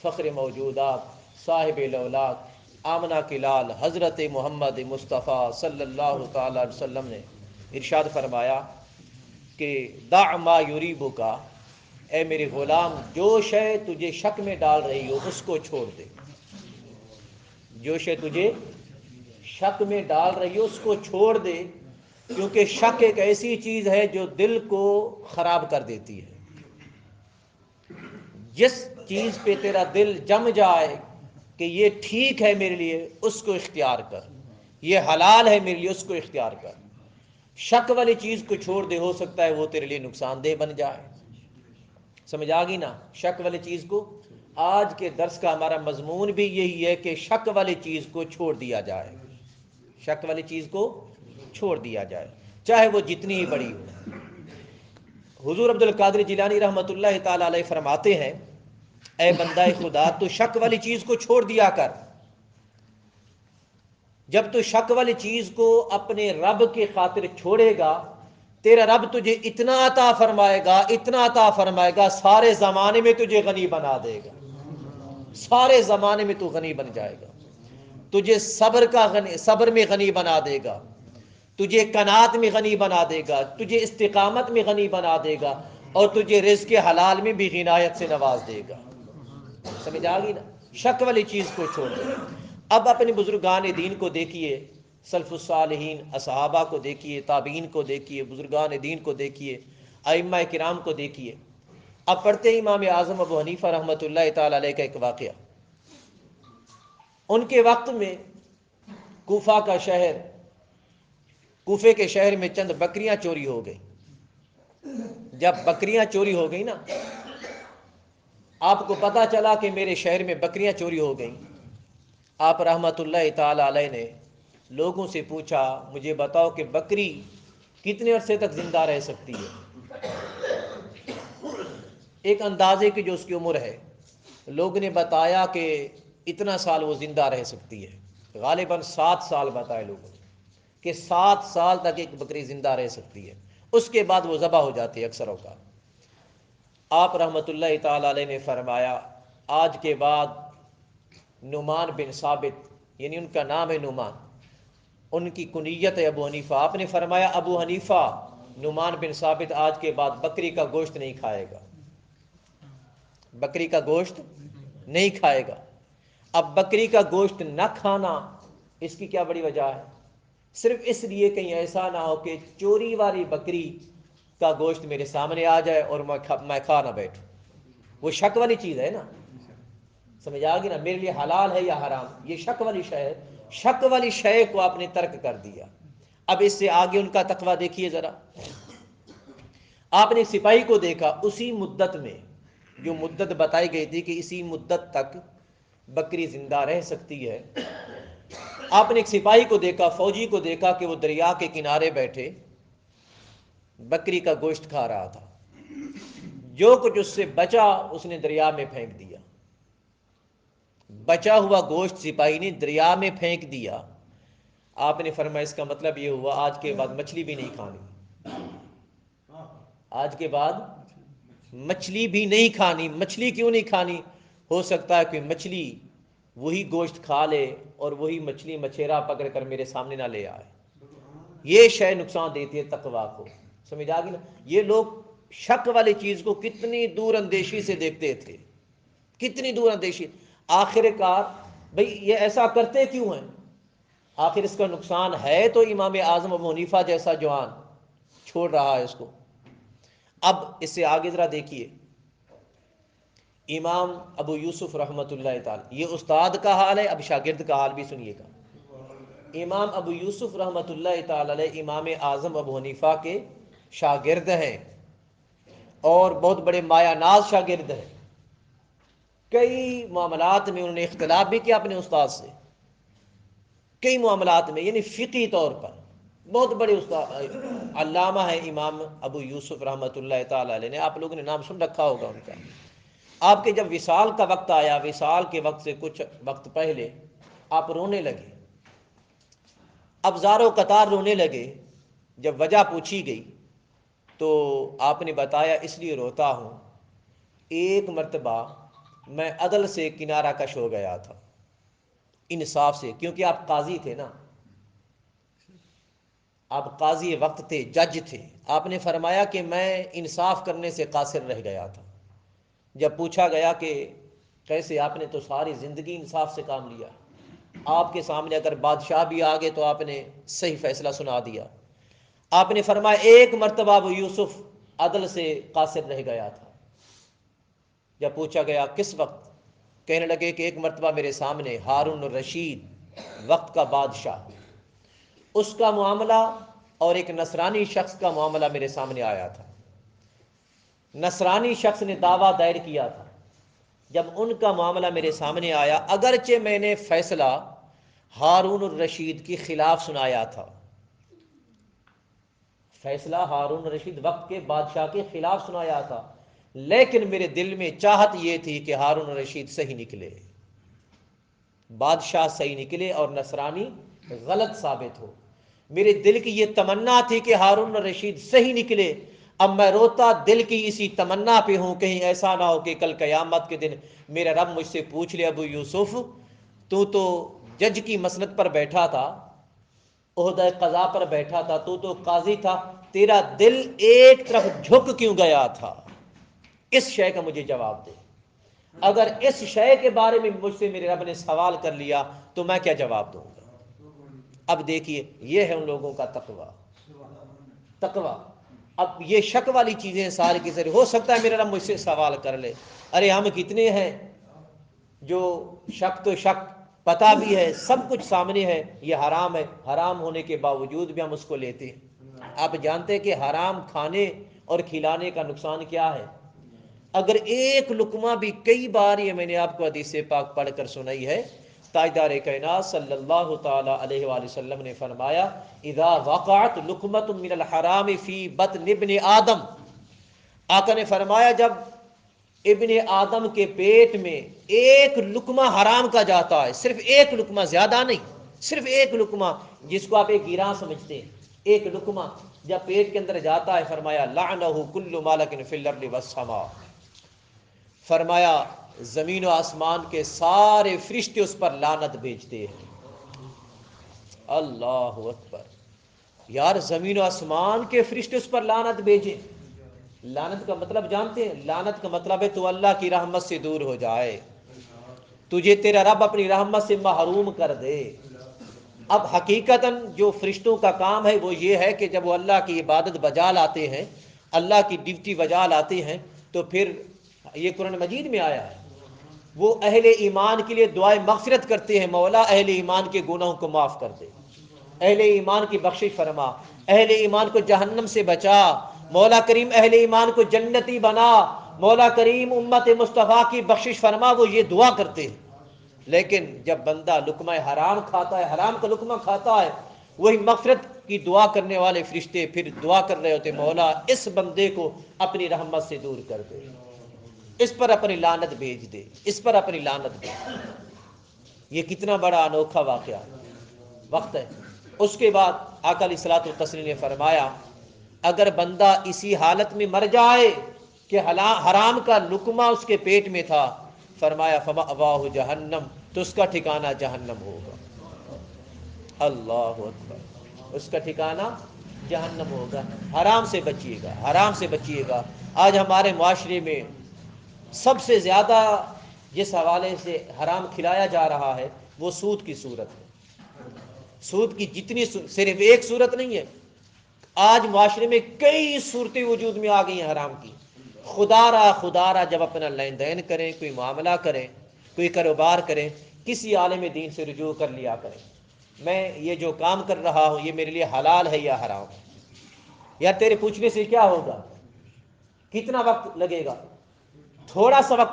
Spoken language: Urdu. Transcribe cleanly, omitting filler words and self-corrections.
فخر موجودات، صاحب لولاک، آمنہ کی لال حضرت محمد مصطفیٰ صلی اللہ تعالی علیہ وسلم نے ارشاد فرمایا کہ دع ما یریبک، اے میرے غلام جو شے تجھے شک میں ڈال رہی ہو اس کو چھوڑ دے، جو شے تجھے شک میں ڈال رہی ہو اس کو چھوڑ دے، کیونکہ شک ایک ایسی چیز ہے جو دل کو خراب کر دیتی ہے۔ جس چیز پہ تیرا دل جم جائے کہ یہ ٹھیک ہے میرے لیے، اس کو اختیار کر، یہ حلال ہے میرے لیے، اس کو اختیار کر۔ شک والی چیز کو چھوڑ دے، ہو سکتا ہے وہ تیرے لیے نقصان دہ بن جائے۔ سمجھ آ گئی نا شک والی چیز کو؟ آج کے درس کا ہمارا مضمون بھی یہی ہے کہ شک والی چیز کو چھوڑ دیا جائے، شک والی چیز کو چھوڑ دیا جائے، چاہے وہ جتنی ہی بڑی ہو۔ حضور عبد القادر جیلانی رحمۃ اللہ تعالی علیہ فرماتے ہیں، اے بندہ خدا تو شک والی چیز کو چھوڑ دیا کر۔ جب تو شک والی چیز کو اپنے رب کی خاطر چھوڑے گا، تیرا رب تجھے اتنا عطا فرمائے گا، اتنا عطا فرمائے گا، سارے زمانے میں تجھے غنی بنا دے گا، سارے زمانے میں تو غنی بن جائے گا۔ تجھے صبر میں غنی بنا دے گا، تجھے قناعت میں غنی بنا دے گا، تجھے استقامت میں غنی بنا دے گا، اور تجھے رزق حلال میں بھی عنایت سے نواز دے گا۔ سمجھ آ گئی نا؟ شک والی چیز کو چھوڑ دے۔ اب اپنے بزرگان دین کو دیکھیے، سلف الصالحین اصحابہ کو دیکھیے، تابعین کو دیکھیے، بزرگان دین کو دیکھیے، ائمہ کرام کو دیکھیے۔ اب پڑھتے ہیں امام اعظم ابو حنیفہ رحمۃ اللہ تعالی علیہ کا ایک واقعہ۔ ان کے وقت میں کوفہ کا شہر، کوفے کے شہر میں چند بکریاں چوری ہو گئی۔ جب بکریاں چوری ہو گئی نا، آپ کو پتا چلا کہ میرے شہر میں بکریاں چوری ہو گئیں، آپ رحمۃ اللہ تعالی علیہ نے لوگوں سے پوچھا، مجھے بتاؤ کہ بکری کتنے عرصے تک زندہ رہ سکتی ہے؟ ایک اندازے کی جو اس کی عمر ہے، لوگوں نے بتایا کہ اتنا سال وہ زندہ رہ سکتی ہے، غالباً 7 سال بتائے لوگوں نے کہ 7 سال تک ایک بکری زندہ رہ سکتی ہے، اس کے بعد وہ ذبح ہو جاتی ہے اکثر اوقات۔ آپ رحمۃ اللہ تعالی علیہ نے فرمایا، آج کے بعد نعمان بن ثابت، یعنی ان کا نام ہے نعمان، ان کی کنیت ہے ابو حنیفہ، آپ نے فرمایا ابو حنیفہ نعمان بن ثابت آج کے بعد بکری کا گوشت نہیں کھائے گا، بکری کا گوشت نہیں کھائے گا۔ اب بکری کا گوشت نہ کھانا، اس کی کیا بڑی وجہ ہے؟ صرف اس لیے کہیں ایسا نہ ہو کہ چوری والی بکری کا گوشت میرے سامنے آ جائے اور میں کھا نہ بیٹھوں۔ وہ شک والی چیز ہے نا، سمجھ آ گئی نا؟ میرے لیے حلال ہے یا حرام، یہ شک والی شے ہے۔ شک والی شے کو آپ نے ترک کر دیا۔ اب اس سے آگے ان کا تقویٰ دیکھیے ذرا۔ آپ نے سپاہی کو دیکھا، اسی مدت میں جو مدت بتائی گئی تھی کہ اسی مدت تک بکری زندہ رہ سکتی ہے، آپ نے ایک سپاہی کو دیکھا، فوجی کو دیکھا کہ وہ دریا کے کنارے بیٹھے بکری کا گوشت کھا رہا تھا، جو کچھ اس سے بچا اس نے دریا میں پھینک دیا، بچا ہوا گوشت سپاہی نے دریا میں پھینک دیا۔ آپ نے فرمایا اس کا مطلب یہ ہوا آج کے بعد مچھلی بھی نہیں کھانی، آج کے بعد مچھلی بھی نہیں کھانی۔ مچھلی کیوں نہیں کھانی؟ ہو سکتا ہے کہ مچھلی وہی گوشت کھا لے اور وہی مچھلی مچھیرا پکڑ کر میرے سامنے نہ لے آئے، یہ شے نقصان دیتی ہے تقویٰ کو۔ سمجھ آ گئی نا؟ یہ لوگ شک والی چیز کو کتنی دور اندیشی سے دیکھتے تھے، کتنی دور اندیشی۔ آخر کار بھئی یہ ایسا کرتے کیوں ہیں؟ آخر اس کا نقصان ہے تو امام اعظم ابو حنیفہ جیسا جوان چھوڑ رہا ہے اس کو۔ اب اس سے آگے ذرا دیکھیے، امام ابو یوسف رحمۃ اللہ تعالی، یہ استاد کا حال ہے، اب شاگرد کا حال بھی سنیے گا۔ امام ابو یوسف رحمۃ اللہ تعالی علیہ امام اعظم ابو حنیفہ کے شاگرد ہیں، اور بہت بڑے مایہ ناز شاگرد ہیں۔ کئی معاملات میں انہوں نے اختلاف بھی کیا اپنے استاد سے، کئی معاملات میں، یعنی فقہی طور پر بہت بڑے استاد علامہ ہیں امام ابو یوسف رحمۃ اللہ تعالی علیہ نے، آپ لوگوں نے نام سن رکھا ہوگا ان کا۔ آپ کے جب وصال کا وقت آیا، وصال کے وقت سے کچھ وقت پہلے آپ رونے لگے، اب زار و قطار رونے لگے۔ جب وجہ پوچھی گئی تو آپ نے بتایا اس لیے روتا ہوں، ایک مرتبہ میں عدل سے کنارہ کش ہو گیا تھا، انصاف سے، کیونکہ آپ قاضی تھے نا، آپ قاضی وقت تھے، جج تھے۔ آپ نے فرمایا کہ میں انصاف کرنے سے قاصر رہ گیا تھا۔ جب پوچھا گیا کہ کیسے، آپ نے تو ساری زندگی انصاف سے کام لیا، آپ کے سامنے اگر بادشاہ بھی آ گئے تو آپ نے صحیح فیصلہ سنا دیا۔ آپ نے فرمایا ایک مرتبہ وہ یوسف عدل سے قاصر رہ گیا تھا۔ جب پوچھا گیا کس وقت، کہنے لگے کہ ایک مرتبہ میرے سامنے ہارون الرشید وقت کا بادشاہ، اس کا معاملہ اور ایک نصرانی شخص کا معاملہ میرے سامنے آیا تھا۔ نصرانی شخص نے دعویٰ دائر کیا تھا، جب ان کا معاملہ میرے سامنے آیا، اگرچہ میں نے فیصلہ ہارون الرشید کے خلاف سنایا تھا، فیصلہ ہارون الرشید وقت کے بادشاہ کے خلاف سنایا تھا، لیکن میرے دل میں چاہت یہ تھی کہ ہارون الرشید صحیح نکلے، بادشاہ صحیح نکلے اور نصرانی غلط ثابت ہو۔ میرے دل کی یہ تمنا تھی کہ ہارون الرشید صحیح نکلے۔ اب میں روتا دل کی اسی تمنا پہ ہوں، کہیں ایسا نہ ہو کہ کل قیامت کے دن میرا رب مجھ سے پوچھ لے، ابو یوسف تو جج کی مسند پر بیٹھا تھا، عہدہ قضا پر بیٹھا تھا، تو قاضی تھا، تیرا دل ایک طرف جھک کیوں گیا تھا؟ اس شے کا مجھے جواب دے۔ اگر اس شے کے بارے میں مجھ سے میرے رب نے سوال کر لیا تو میں کیا جواب دوں گا؟ اب دیکھیے، یہ ہے ان لوگوں کا تقویٰ۔ تقویٰ اب یہ شک والی چیزیں سارے کی ساری، ہو سکتا ہے میرا رب مجھ سے سوال کر لے، ارے ہم کتنے ہیں جو شک تو شک، پتہ بھی ہے سب کچھ سامنے ہے، یہ حرام ہے، حرام ہونے کے باوجود بھی ہم اس کو لیتے ہیں۔ آپ جانتے کہ حرام کھانے اور کھلانے کا نقصان کیا ہے؟ اگر ایک لقمہ بھی، کئی بار یہ میں نے آپ کو حدیث پاک پڑھ کر سنائی ہے، تاجدار کائنات صلی اللہ تعالی علیہ وآلہ وسلم نے فرمایا اذا وقعت لقمۃ من الحرام فی بطن ابن آدم، آقا نے فرمایا جب ابن آدم کے پیٹ میں ایک لقمہ حرام کا جاتا ہے، صرف ایک لقمہ، زیادہ نہیں، صرف ایک لقمہ، جس کو آپ ایک گیرا سمجھتے ہیں، ایک لقمہ جب پیٹ کے اندر جاتا ہے، فرمایا لعنہ کل مالک فی الارض والسماء، فرمایا زمین و آسمان کے سارے فرشتے اس پر لعنت بھیجتے ہیں۔ اللہ اکبر، یار زمین و آسمان کے فرشتے اس پر لعنت بھیجیں۔ لعنت کا مطلب جانتے ہیں؟ لعنت کا مطلب ہے تو اللہ کی رحمت سے دور ہو جائے، تجھے تیرا رب اپنی رحمت سے محروم کر دے۔ اب حقیقتاً جو فرشتوں کا کام ہے وہ یہ ہے کہ جب وہ اللہ کی عبادت بجا لاتے ہیں، اللہ کی ڈیوٹی بجا لاتے ہیں، تو پھر یہ قرآن مجید میں آیا ہے، وہ اہل ایمان کے لیے دعائے مغفرت کرتے ہیں، مولا اہل ایمان کے گناہوں کو معاف کر دے، اہل ایمان کی بخشش فرما، اہل ایمان کو جہنم سے بچا، مولا کریم اہل ایمان کو جنتی بنا، مولا کریم امت مصطفیٰ کی بخشش فرما، وہ یہ دعا کرتے ہیں۔ لیکن جب بندہ لقمہ حرام کھاتا ہے، حرام کا لقمہ کھاتا ہے، وہی مغفرت کی دعا کرنے والے فرشتے پھر دعا کر رہے ہوتے، مولا اس بندے کو اپنی رحمت سے دور کر دے، اس پر اپنی لعنت بھیج دے، اس پر اپنی لعنت بھیج دے۔ یہ کتنا بڑا انوکھا واقعہ وقت ہے۔ اس کے بعد آقا علیہ الصلوۃ والتسلیم نے فرمایا اگر بندہ اسی حالت میں مر جائے کہ حرام کا لقمہ اس کے پیٹ میں تھا، فرمایا فمأواہ جہنم، تو اس کا ٹھکانہ جہنم ہوگا۔ اللہ اکبر، اس کا ٹھکانہ جہنم ہوگا۔ حرام سے بچیے گا، حرام سے بچیے گا۔ آج ہمارے معاشرے میں سب سے زیادہ جس حوالے سے حرام کھلایا جا رہا ہے وہ سود کی صورت ہے۔ سود کی جتنی صرف ایک صورت نہیں ہے، آج معاشرے میں کئی صورتیں وجود میں آ گئی ہیں حرام کی۔ خدا را جب اپنا لین دین کریں، کوئی معاملہ کریں، کوئی کاروبار کریں، کسی عالم دین سے رجوع کر لیا کریں، میں یہ جو کام کر رہا ہوں یہ میرے لیے حلال ہے یا حرام ہے؟ یا تیرے پوچھنے سے کیا ہوگا؟ کتنا وقت لگے گا؟ تھوڑا سا وقت